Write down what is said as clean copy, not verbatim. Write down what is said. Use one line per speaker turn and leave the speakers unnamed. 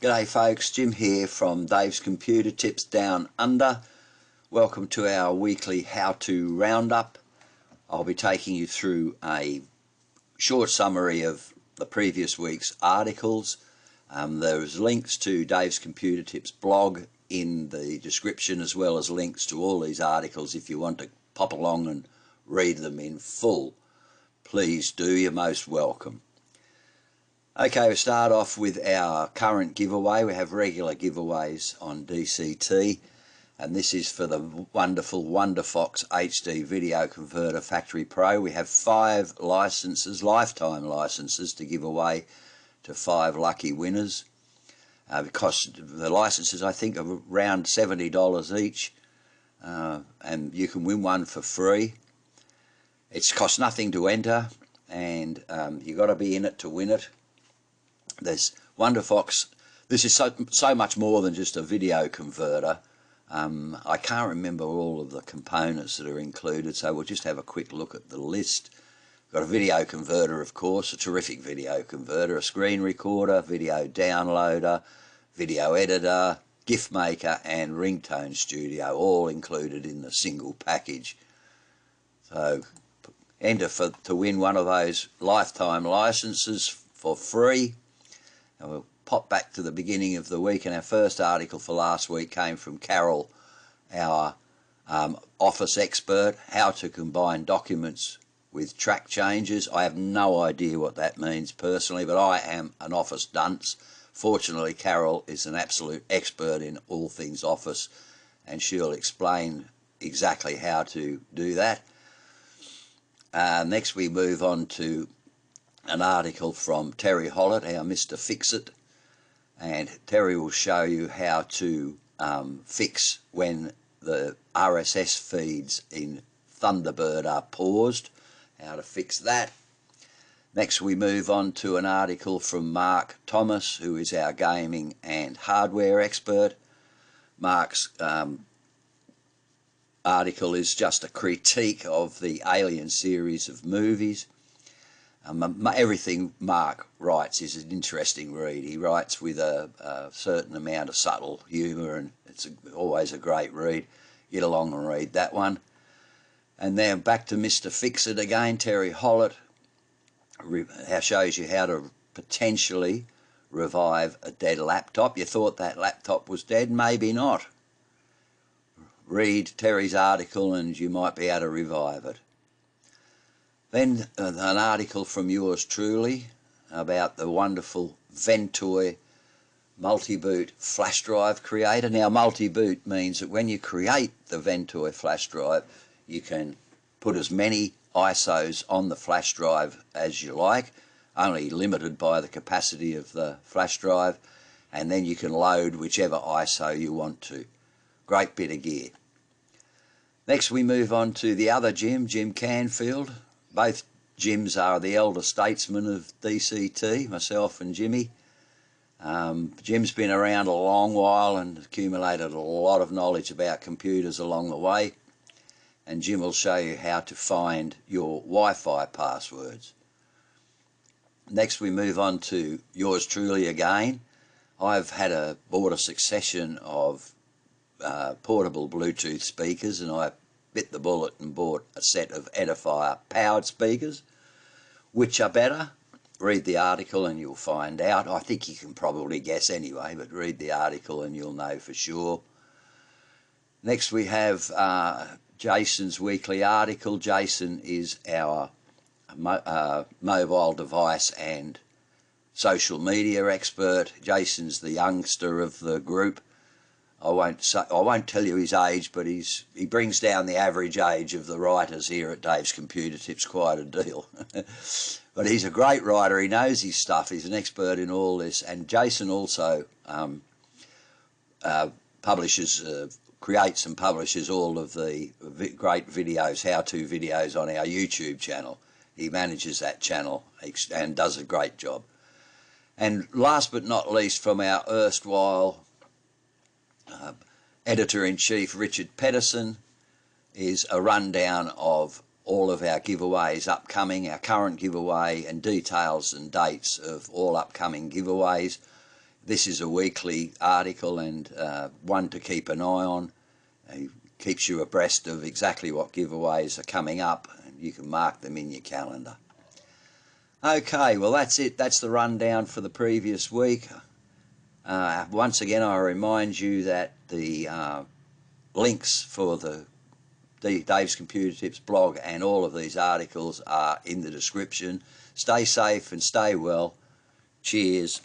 G'day folks, Jim here from Dave's Computer Tips Down Under. Welcome to our weekly how-to roundup. I'll be taking you through a short summary of the previous week's articles. There's links to Dave's Computer Tips blog in the description, as well as links to all these articles if you want to pop along and read them in full. Please do, you're most welcome. Okay, we'll start off with our current giveaway. We have regular giveaways on DCT, and this is for the wonderful WonderFox HD Video Converter Factory Pro. We have 5 licenses, lifetime licenses, to give away to 5 lucky winners. Because the licenses, I think, are around $70 each, and you can win one for free. It's cost nothing to enter, and you've got to be in it to win it. There's WonderFox. This is so much more than just a video converter. I can't remember all of the components that are included, so we'll just have a quick look at the list. Got a video converter, of course, a terrific video converter, a screen recorder, video downloader, video editor, GIF maker and ringtone studio, all included in the single package. So enter to win one of those lifetime licenses for free. And we'll pop back to the beginning of the week, and our first article for last week came from Carol, our Office expert, how to combine documents with track changes. I have no idea what that means personally, but I am an Office dunce. Fortunately, Carol is an absolute expert in all things Office, and she'll explain exactly how to do that. Next we move on to an article from Terry Hollett, our Mr. Fix-It, and Terry will show you how to fix when the RSS feeds in Thunderbird are paused, how to fix that. Next we move on to an article from Mark Thomas, who is our gaming and hardware expert. Mark's article is just a critique of the Alien series of movies. Everything Mark writes is an interesting read. He writes with a certain amount of subtle humour, and it's always a great read. Get along and read that one. And then back to Mr. Fix-It again, Terry Hollett shows you how to potentially revive a dead laptop. You thought that laptop was dead? Maybe not. Read Terry's article and you might be able to revive it. Then an article from yours truly about the wonderful Ventoy multi-boot flash drive creator. Now, multi-boot means that when you create the Ventoy flash drive, you can put as many ISOs on the flash drive as you like, only limited by the capacity of the flash drive, and then you can load whichever ISO you want to. Great bit of gear. Next we move on to the other Jim Canfield. Both Jims are the elder statesmen of DCT, myself and Jimmy. Jim's been around a long while and accumulated a lot of knowledge about computers along the way, and Jim will show you how to find your Wi-Fi passwords. Next we move on to yours truly again. I've bought a succession of portable Bluetooth speakers, and I bit the bullet and bought a set of Edifier powered speakers. Which are better? Read the article and you'll find out. I think you can probably guess anyway, but read the article and you'll know for sure. Next we have Jason's weekly article. Jason is our mobile device and social media expert. Jason's the youngster of the group. I won't tell you his age, but he brings down the average age of the writers here at Dave's Computer Tips quite a deal. But he's a great writer. He knows his stuff. He's an expert in all this. And Jason also creates and publishes all of the great videos, how-to videos on our YouTube channel. He manages that channel and does a great job. And last but not least, from our erstwhile Editor-in-Chief Richard Pedersen is a rundown of all of our giveaways upcoming, our current giveaway, and details and dates of all upcoming giveaways. This is a weekly article and one to keep an eye on. It keeps you abreast of exactly what giveaways are coming up, and you can mark them in your calendar. Okay, well that's it. That's the rundown for the previous week. Once again, I remind you that the links for the Dave's Computer Tips blog and all of these articles are in the description. Stay safe and stay well. Cheers.